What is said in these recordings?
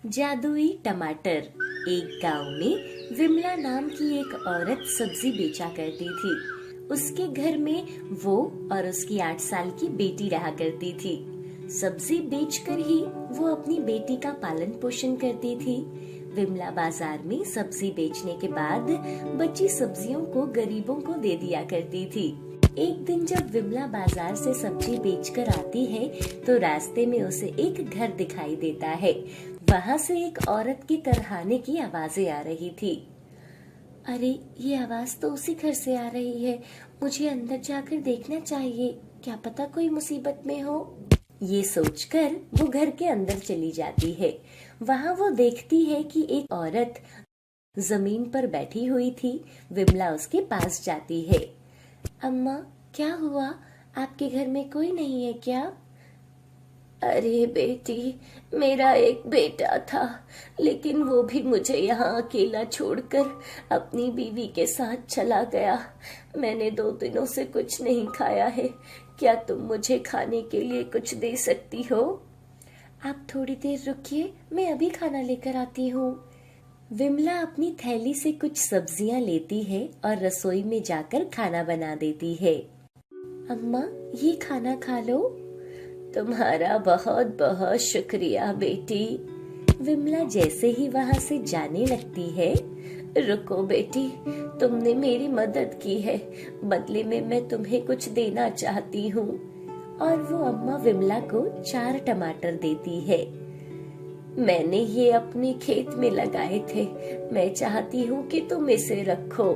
जादुई टमाटर। एक गांव में विमला नाम की एक औरत सब्जी बेचा करती थी। उसके घर में वो और उसकी 8 साल की बेटी रहा करती थी। सब्जी बेचकर ही वो अपनी बेटी का पालन पोषण करती थी। विमला बाजार में सब्जी बेचने के बाद बची सब्जियों को गरीबों को दे दिया करती थी। एक दिन जब विमला बाजार से सब्जी बेचकर आती है तो रास्ते में उसे एक घर दिखाई देता है। वहाँ से एक औरत के करहाने की आवाजें आ रही थी। अरे, ये आवाज तो उसी घर से आ रही है। मुझे अंदर जाकर देखना चाहिए, क्या पता कोई मुसीबत में हो। ये सोचकर वो घर के अंदर चली जाती है। वहाँ वो देखती है कि एक औरत जमीन पर बैठी हुई थी। विमला उसके पास जाती है। अम्मा, क्या हुआ? आपके घर में कोई नहीं है क्या? अरे बेटी, मेरा एक बेटा था, लेकिन वो भी मुझे यहाँ अकेला छोड़कर अपनी बीवी के साथ चला गया। मैंने 2 दिनों से कुछ नहीं खाया है। क्या तुम मुझे खाने के लिए कुछ दे सकती हो? आप थोड़ी देर रुकिए, मैं अभी खाना लेकर आती हूँ। विमला अपनी थैली से कुछ सब्जियां लेती है और रसोई में जाकर खाना बना देती है। अम्मा, ये खाना खा लो। तुम्हारा बहुत बहुत शुक्रिया बेटी। विमला जैसे ही वहाँ से जाने लगती है, रुको बेटी, तुमने मेरी मदद की है, बदले में मैं तुम्हें कुछ देना चाहती हूँ। और वो अम्मा विमला को 4 टमाटर देती है। मैंने ये अपने खेत में लगाए थे, मैं चाहती हूँ कि तुम इसे रखो।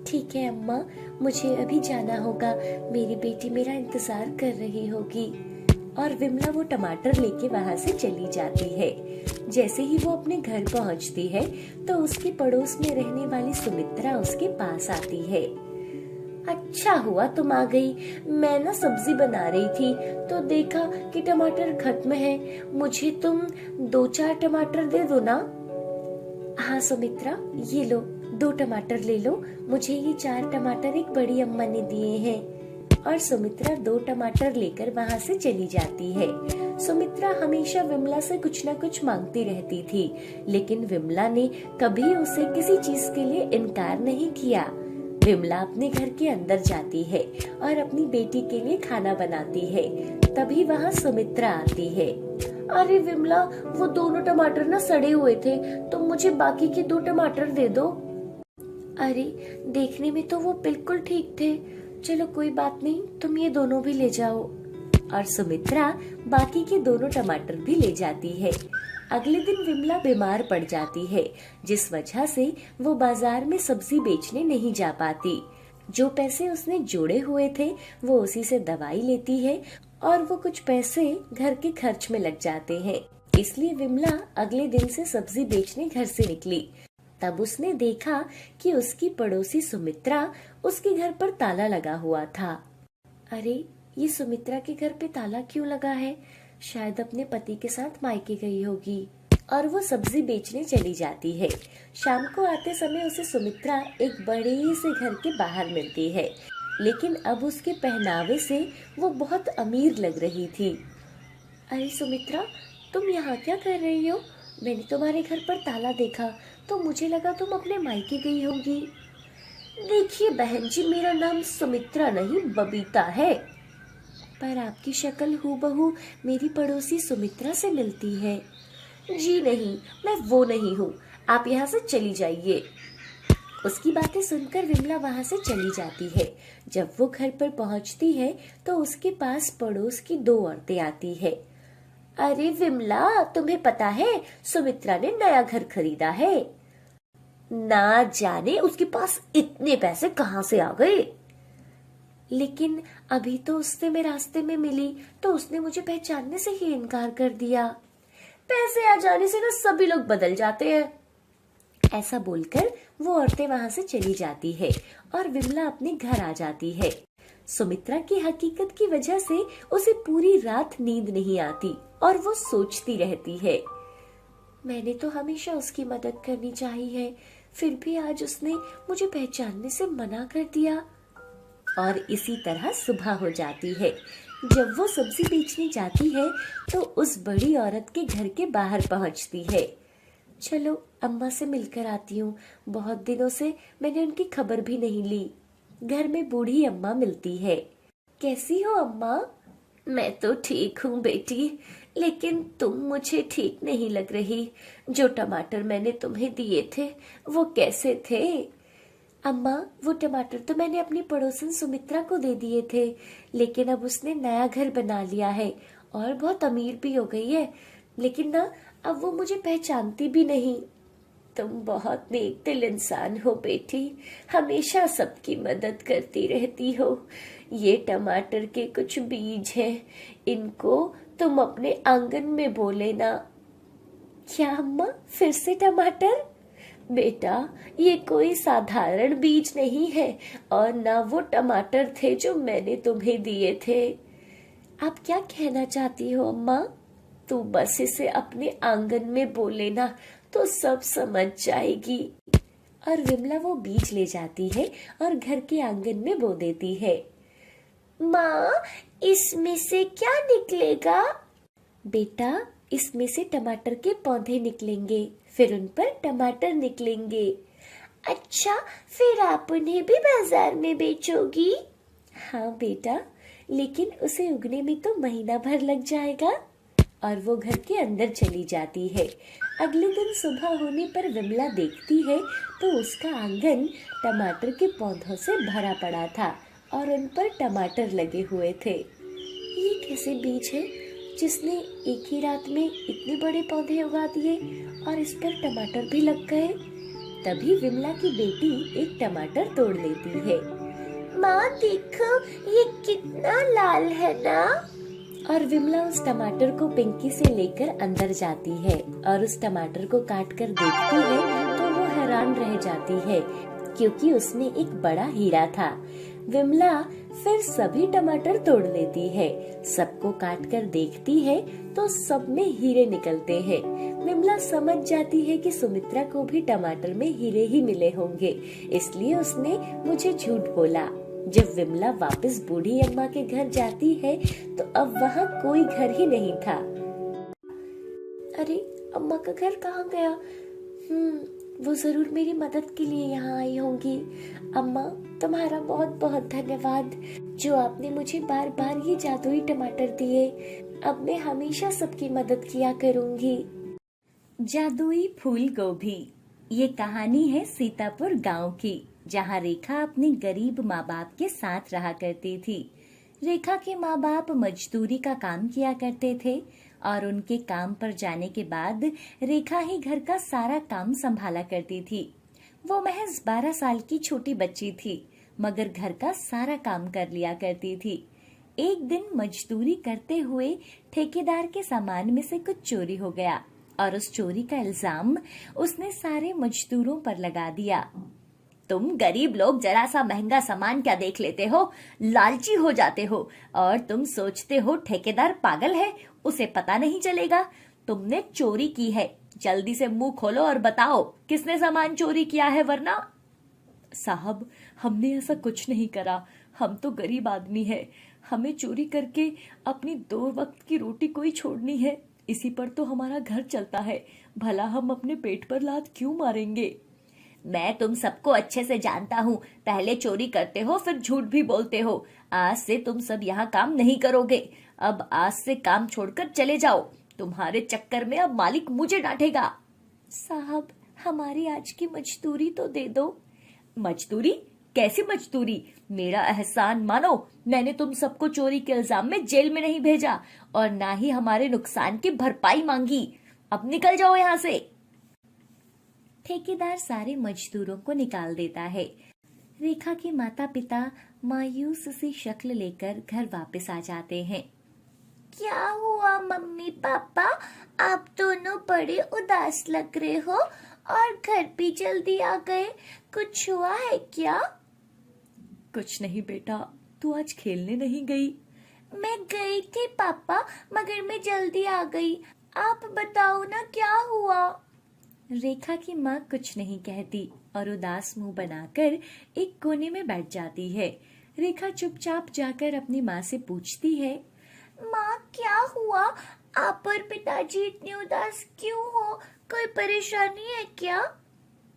ठीक है अम्मा, मुझे अभी जाना होगा, मेरी बेटी मेरा इंतजार कर रही होगी। और विमला वो टमाटर लेके वहाँ से चली जाती है। जैसे ही वो अपने घर पहुँचती है तो उसके पड़ोस में रहने वाली सुमित्रा उसके पास आती है। अच्छा हुआ तुम आ गई। मैं ना सब्जी बना रही थी तो देखा कि टमाटर खत्म है। मुझे तुम 2-4 टमाटर दे दो ना। हाँ सुमित्रा, ये लो, 2 टमाटर ले लो। मुझे ये 4 टमाटर एक बड़ी अम्मा ने दिए हैं। और सुमित्रा 2 टमाटर लेकर वहाँ से चली जाती है। सुमित्रा हमेशा विमला से कुछ न कुछ मांगती रहती थी, लेकिन विमला ने कभी उसे किसी चीज के लिए इनकार नहीं किया। विमला अपने घर के अंदर जाती है और अपनी बेटी के लिए खाना बनाती है। तभी वहाँ सुमित्रा आती है। अरे विमला, वो दोनों टमाटर ना सड़े हुए थे, तुम मुझे बाकी के 2 टमाटर दे दो। अरे, देखने में तो वो बिल्कुल ठीक थे। चलो कोई बात नहीं, तुम ये दोनों भी ले जाओ। और सुमित्रा बाकी के दोनों टमाटर भी ले जाती है। अगले दिन विमला बीमार पड़ जाती है, जिस वजह से वो बाजार में सब्जी बेचने नहीं जा पाती। जो पैसे उसने जोड़े हुए थे वो उसी से दवाई लेती है और वो कुछ पैसे घर के खर्च में लग जाते हैं। इसलिए विमला अगले दिन से सब्जी बेचने घर से निकली। तब उसने देखा कि उसकी पड़ोसी सुमित्रा उसके घर पर ताला लगा हुआ था। अरे, ये सुमित्रा के घर पे ताला क्यों लगा है? शायद अपने पति के साथ मायके गई होगी। और वो सब्जी बेचने चली जाती है। शाम को आते समय उसे सुमित्रा एक बड़े से घर के बाहर मिलती है, लेकिन अब उसके पहनावे से वो बहुत अमीर लग रही थी। अरे सुमित्रा, तुम यहाँ क्या कर रही हो? मैंने तुम्हारे घर पर ताला देखा तो मुझे लगा तुम अपने मायके गई होगी। देखिए बहन जी, मेरा नाम सुमित्रा नहीं बबीता है। पर आपकी शक्ल हूबहू मेरी पड़ोसी सुमित्रा से मिलती है। जी नहीं, मैं वो नहीं हूँ, आप यहाँ से चली जाइए। उसकी बातें सुनकर विमला वहाँ से चली जाती है। जब वो घर पर पहुँचती है तो उसके पास पड़ोस की 2 औरतें आती है। अरे विमला, तुम्हें पता है सुमित्रा ने नया घर खरीदा है। ना जाने उसके पास इतने पैसे कहाँ से आ गए। लेकिन अभी तो उससे मैं रास्ते में मिली तो उसने मुझे पहचानने से ही इनकार कर दिया। पैसे आ जाने से ना सभी लोग बदल जाते हैं। ऐसा बोलकर वो औरतें वहां से चली जाती है और विमला अपने घर आ जाती है। सुमित्रा की हकीकत की वजह से उसे पूरी रात नींद नहीं आती और वो सोचती रहती है, मैंने तो हमेशा उसकी मदद करनी चाहिए, फिर भी आज उसने मुझे पहचानने से मना कर दिया। और इसी तरह सुबह हो जाती है। जब वो सब्जी बेचने जाती है तो उस बड़ी औरत के घर के बाहर पहुंचती है। चलो अम्मा से मिलकर आती हूँ, बहुत दिनों से मैंने उनकी खबर भी नहीं ली। घर में बूढ़ी अम्मा मिलती है। कैसी हो अम्मा? मैं तो ठीक हूँ बेटी, लेकिन तुम मुझे ठीक नहीं लग रही। जो टमाटर मैंने तुम्हें दिए थे वो कैसे थे? अम्मा, वो टमाटर तो मैंने अपनी पड़ोसन सुमित्रा को दे दिए थे, लेकिन अब उसने नया घर बना लिया है और बहुत अमीर भी हो गई है। लेकिन ना, अब वो मुझे पहचानती भी नहीं। तुम बहुत नेक दिल इंसान हो बेटी, हमेशा सबकी मदद करती रहती हो। ये टमाटर के कुछ बीज हैं, इनको तुम अपने आंगन में बो लेना। क्या अम्मा, फिर से टमाटर? बेटा, ये कोई साधारण बीज नहीं है और ना वो टमाटर थे जो मैंने तुम्हें दिए थे। आप क्या कहना चाहती हो अम्मा? तू बस इसे अपने आंगन में बो लेना तो सब समझ जाएगी। और विमला वो बीज ले जाती है और घर के आंगन में बो देती है। माँ, इसमें से क्या निकलेगा? बेटा, इसमें से टमाटर के पौधे निकलेंगे, फिर उन पर टमाटर निकलेंगे। अच्छा, फिर आप उन्हें भी बाजार में बेचोगी? हाँ बेटा, लेकिन उसे उगने में तो महीना भर लग जाएगा। और वो घर के अंदर चली जाती है। अगले दिन सुबह होने पर विमला देखती है तो उसका आंगन टमाटर के पौधों से भरा पड़ा था और उन पर टमाटर लगे हुए थे। ये कैसे बीज है जिसने एक ही रात में इतने बड़े पौधे उगा दिए और इस पर टमाटर भी लग गए? तभी विमला की बेटी एक टमाटर तोड़ लेती है। माँ देखो, ये कितना लाल है ना? और विमला उस टमाटर को पिंकी से लेकर अंदर जाती है और उस टमाटर को काट कर देखती है तो वो हैरान रह जाती है, क्योंकि उसमें एक बड़ा हीरा था। विमला फिर सभी टमाटर तोड़ लेती है, सबको काट कर देखती है तो सब में हीरे निकलते हैं। विमला समझ जाती है कि सुमित्रा को भी टमाटर में हीरे ही मिले होंगे, इसलिए उसने मुझे झूठ बोला। जब विमला वापस बूढ़ी अम्मा के घर जाती है तो अब वहाँ कोई घर ही नहीं था। अरे, अम्मा का घर कहाँ गया? वो जरूर मेरी मदद के लिए यहाँ आई होंगी। अम्मा, तुम्हारा बहुत बहुत धन्यवाद जो आपने मुझे बार बार ये जादुई टमाटर दिए। अब मैं हमेशा सबकी मदद किया करूँगी। जादुई फूल गोभी। ये कहानी है सीतापुर गांव की, जहां रेखा अपने गरीब माँ बाप के साथ रहा करती थी। रेखा के माँ बाप मजदूरी का काम किया करते थे और उनके काम पर जाने के बाद रेखा ही घर का सारा काम संभाला करती थी। वो महज 12 साल की छोटी बच्ची थी, मगर घर का सारा काम कर लिया करती थी। एक दिन मजदूरी करते हुए ठेकेदार के सामान में से कुछ चोरी हो गया और उस चोरी का इल्जाम उसने सारे मजदूरों पर लगा दिया। तुम गरीब लोग जरा सा महंगा सामान क्या देख लेते हो, लालची हो जाते हो और तुम सोचते हो ठेकेदार पागल है, उसे पता नहीं चलेगा। तुमने चोरी की है, जल्दी से मुंह खोलो और बताओ किसने सामान चोरी किया है, वरना। साहब, हमने ऐसा कुछ नहीं करा, हम तो गरीब आदमी है, हमें चोरी करके अपनी 2 वक्त की रोटी कोई छोड़नी है, इसी पर तो हमारा घर चलता है, भला हम अपने पेट पर लात क्यों मारेंगे। मैं तुम सबको अच्छे से जानता हूँ, पहले चोरी करते हो फिर झूठ भी बोलते हो। आज से तुम सब यहाँ काम नहीं करोगे, अब आज से काम छोड़कर चले जाओ, तुम्हारे चक्कर में अब मालिक मुझे डांटेगा। साहब, हमारी आज की मजदूरी तो दे दो। मजदूरी? कैसी मजदूरी? मेरा एहसान मानो, मैंने तुम सबको चोरी के इल्जाम में जेल में नहीं भेजा और ना ही हमारे नुकसान की भरपाई मांगी। अब निकल जाओ यहाँ से। ठेकेदार सारे मजदूरों को निकाल देता है। रेखा के माता पिता मायूस सी शक्ल लेकर घर वापस आ जाते हैं। क्या हुआ मम्मी पापा, आप दोनों बड़े उदास लग रहे हो और घर भी जल्दी आ गए, कुछ हुआ है क्या? कुछ नहीं बेटा, तू आज खेलने नहीं गई? मैं गई थी पापा, मगर मैं जल्दी आ गई। आप बताओ ना क्या हुआ? रेखा की माँ कुछ नहीं कहती और उदास मुंह बनाकर एक कोने में बैठ जाती है। रेखा चुपचाप जाकर अपनी माँ से पूछती है, माँ क्या हुआ? आप और पिताजी इतने उदास क्यों हो? कोई परेशानी है क्या?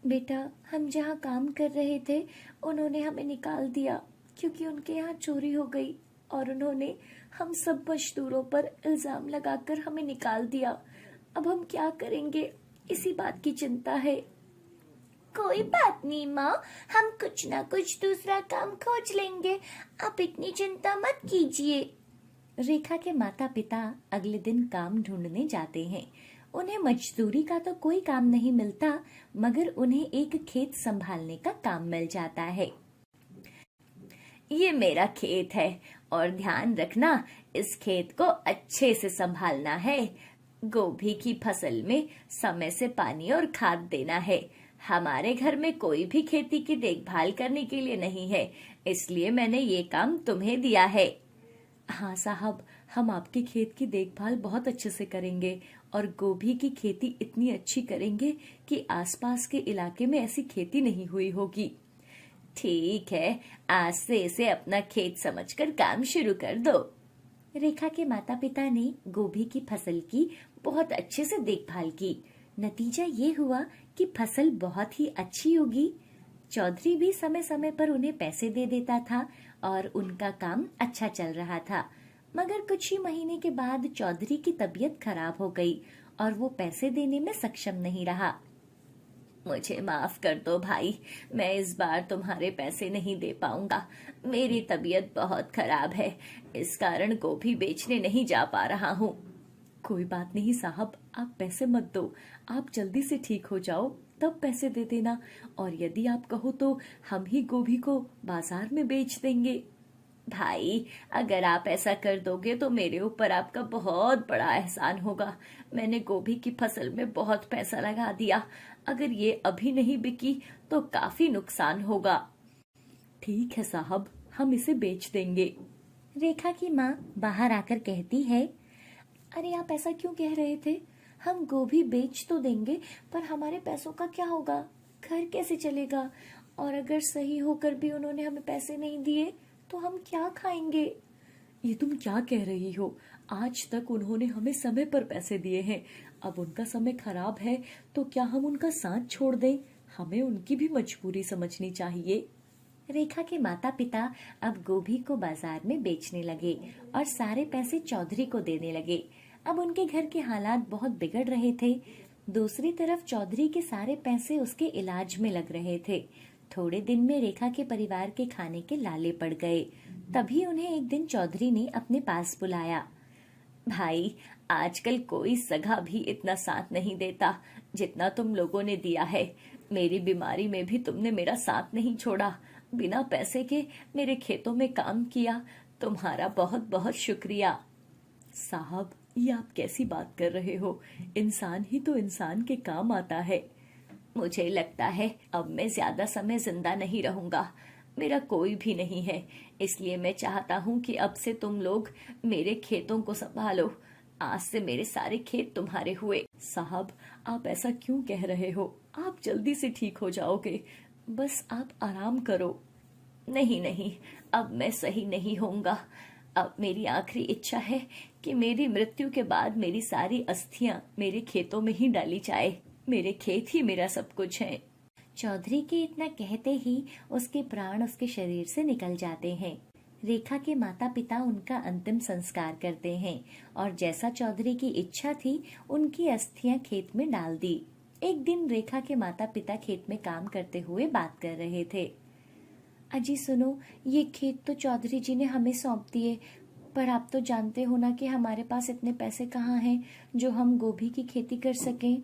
बेटा, हम जहाँ काम कर रहे थे उन्होंने हमें निकाल दिया क्योंकि उनके यहाँ चोरी हो गई और उन्होंने हम सब मजदूरों पर इल्जाम लगाकर हमें निकाल दिया। अब हम क्या करेंगे, इसी बात की चिंता है। कोई बात नहीं माँ, हम कुछ ना कुछ दूसरा काम खोज लेंगे। आप इतनी चिंता मत कीजिए। रेखा के माता पिता अगले दिन काम ढूंढने जाते हैं। उन्हें मजदूरी का तो कोई काम नहीं मिलता, मगर उन्हें एक खेत संभालने का काम मिल जाता है। ये मेरा खेत है और ध्यान रखना, इस खेत को अच्छे से संभालना है। गोभी की फसल में समय से पानी और खाद देना है। हमारे घर में कोई भी खेती की देखभाल करने के लिए नहीं है, इसलिए मैंने ये काम तुम्हें दिया है। हाँ साहब, हम आपके खेत की देखभाल बहुत अच्छे से करेंगे और गोभी की खेती इतनी अच्छी करेंगे कि आसपास के इलाके में ऐसी खेती नहीं हुई होगी। ठीक है, आज से इसे अपना खेत समझकर काम शुरू कर दो। रेखा के माता पिता ने गोभी की फसल की बहुत अच्छे से देखभाल की। नतीजा ये हुआ कि फसल बहुत ही अच्छी उगी। चौधरी भी समय समय पर उन्हें पैसे दे देता था और उनका काम अच्छा चल रहा था। मगर कुछ ही महीने के बाद चौधरी की तबीयत खराब हो गई और वो पैसे देने में सक्षम नहीं रहा। मुझे माफ कर दो भाई, मैं इस बार तुम्हारे पैसे नहीं दे पाऊंगा। मेरी तबीयत बहुत खराब है, इस कारण गोभी बेचने नहीं जा पा रहा हूँ। कोई बात नहीं साहब, आप पैसे मत दो, आप जल्दी से ठीक हो जाओ तब पैसे दे देना, और यदि आप कहो तो हम ही गोभी को बाजार में बेच देंगे। भाई, अगर आप ऐसा कर दोगे तो मेरे ऊपर आपका बहुत बड़ा एहसान होगा। मैंने गोभी की फसल में बहुत पैसा लगा दिया, अगर ये अभी नहीं बिकी तो काफी नुकसान होगा। ठीक है साहब, हम इसे बेच देंगे। रेखा की माँ बाहर आकर कहती है, अरे आप ऐसा क्यों कह रहे थे? हम गोभी बेच तो देंगे, पर हमारे पैसों का क्या होगा? घर कैसे चलेगा? और अगर सही होकर भी उन्होंने हमें पैसे नहीं दिए तो हम क्या खाएंगे? ये तुम क्या कह रही हो? आज तक उन्होंने हमें समय पर पैसे दिए हैं, अब उनका समय खराब है तो क्या हम उनका साथ छोड़ दें? हमें उनकी भी मजबूरी समझनी चाहिए। रेखा के माता पिता अब गोभी को बाजार में बेचने लगे और सारे पैसे चौधरी को देने लगे। अब उनके घर के हालात बहुत बिगड़ रहे थे। दूसरी तरफ चौधरी के सारे पैसे उसके इलाज में लग रहे थे। थोड़े दिन में रेखा के परिवार के खाने के लाले पड़ गए। तभी उन्हें एक दिन चौधरी ने अपने पास बुलाया। भाई, आजकल कोई सगा भी इतना साथ नहीं देता जितना तुम लोगों ने दिया है। मेरी बीमारी में भी तुमने मेरा साथ नहीं छोड़ा, बिना पैसे के मेरे खेतों में काम किया। तुम्हारा बहुत बहुत शुक्रिया। साहब, ये आप कैसी बात कर रहे हो? इंसान ही तो इंसान के काम आता है। मुझे लगता है अब मैं ज्यादा समय जिंदा नहीं रहूंगा। मेरा कोई भी नहीं है, इसलिए मैं चाहता हूँ कि अब से तुम लोग मेरे खेतों को संभालो। आज से मेरे सारे खेत तुम्हारे हुए। साहब, आप ऐसा क्यों कह रहे हो? आप जल्दी से ठीक हो जाओगे, बस आप आराम करो। नहीं नहीं, अब मैं सही नहीं होऊंगा। अब मेरी आखिरी इच्छा है कि मेरी मृत्यु के बाद मेरी सारी अस्थियां मेरे खेतों में ही डाली जाए। मेरे खेत ही मेरा सब कुछ है। चौधरी के इतना कहते ही उसके प्राण उसके शरीर से निकल जाते हैं। रेखा के माता पिता उनका अंतिम संस्कार करते हैं और जैसा चौधरी की इच्छा थी उनकी अस्थियां खेत में डाल दी। एक दिन रेखा के माता पिता खेत में काम करते हुए बात कर रहे थे। अजी सुनो, ये खेत तो चौधरी जी ने हमें सौंप दिए, पर आप तो जानते हो ना कि हमारे पास इतने पैसे कहाँ हैं जो हम गोभी की खेती कर सकें।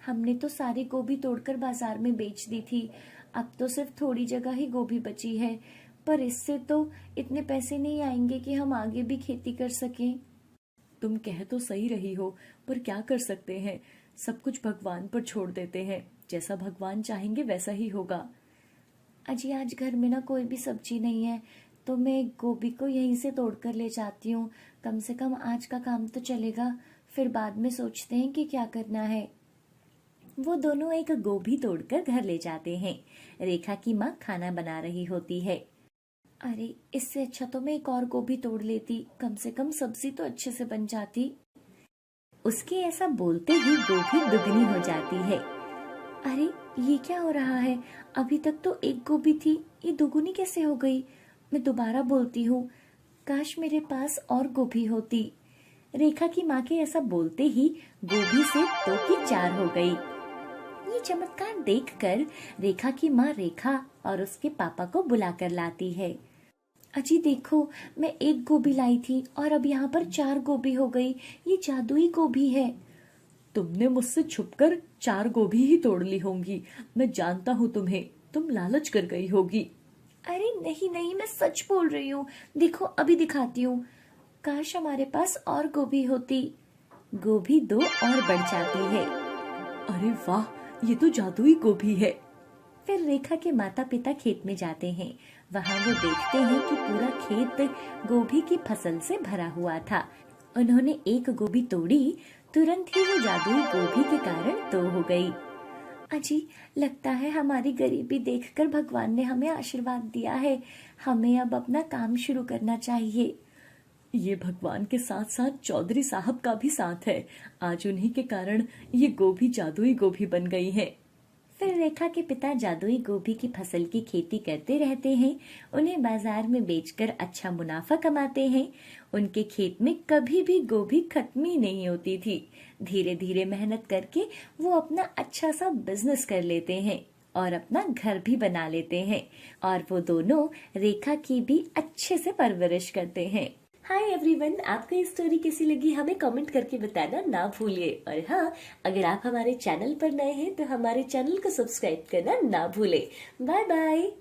हमने तो सारी गोभी तोड़कर बाजार में बेच दी थी, अब तो सिर्फ थोड़ी जगह ही गोभी बची है, पर इससे तो इतने पैसे नहीं आएंगे कि हम आगे भी खेती कर सकें। तुम कह तो सही रही हो, पर क्या कर सकते हैं? सब कुछ भगवान पर छोड़ देते हैं, जैसा भगवान चाहेंगे वैसा ही होगा। अजी आज घर में ना कोई भी सब्जी नहीं है, तो मैं गोभी को यहीं से तोड़ कर ले जाती हूँ। कम से कम आज का काम तो चलेगा, फिर बाद में सोचते हैं कि क्या करना है। वो दोनों एक गोभी तोड़कर घर ले जाते हैं। रेखा की माँ खाना बना रही होती है। अरे, इससे अच्छा तो मैं एक और गोभी तोड़ लेती, कम से कम सब्जी तो अच्छे से बन जाती। उसके ऐसा बोलते ही गोभी दुगनी हो जाती है। अरे, ये क्या हो रहा है? अभी तक तो एक गोभी थी, ये दुगुनी कैसे हो गई? मैं दोबारा बोलती हूँ, काश मेरे पास और गोभी होती। रेखा की माँ के ऐसा बोलते ही गोभी से 2 की 4 हो गई। ये चमत्कार देखकर रेखा की माँ रेखा और उसके पापा को बुलाकर लाती है। अजी देखो, मैं एक गोभी लाई थी और अब यहाँ पर 4 गोभी हो गई। ये जादुई गोभी है। तुमने मुझसे छुपकर 4 गोभी ही तोड़ ली होंगी। मैं जानता हूँ तुम्हें, तुम लालच कर गई होगी। अरे नहीं नहीं, मैं सच बोल रही हूँ। देखो, अभी दिखाती हूँ। काश हमारे पास और गोभी होती। गोभी 2 और बढ़ जाती है। अरे वाह, ये तो जादुई गोभी है। फिर रेखा के माता पिता खेत में जाते हैं। वहाँ वो देखते हैं कि पूरा खेत गोभी की फसल से भरा हुआ था। उन्होंने एक गोभी तोड़ी, तुरंत ही वो जादुई गोभी के कारण 2 हो गई। अजी, लगता है हमारी गरीबी देखकर भगवान ने हमें आशीर्वाद दिया है। हमें अब अपना काम शुरू करना चाहिए। ये भगवान के साथ साथ चौधरी साहब का भी साथ है। आज उन्हीं के कारण ये गोभी जादुई गोभी बन गई है। फिर रेखा के पिता जादुई गोभी की फसल की खेती करते रहते हैं। उन्हें बाजार में बेचकर अच्छा मुनाफा कमाते हैं। उनके खेत में कभी भी गोभी खत्म ही नहीं होती थी। धीरे धीरे मेहनत करके वो अपना अच्छा सा बिजनेस कर लेते हैं और अपना घर भी बना लेते हैं। और वो दोनों रेखा की भी अच्छे से परवरिश करते हैं। हाय एवरीवन, आपको ये स्टोरी कैसी लगी हमें कमेंट करके बताना ना भूलिए। और हाँ, अगर आप हमारे चैनल पर नए हैं तो हमारे चैनल को सब्सक्राइब करना ना भूलें। Bye bye.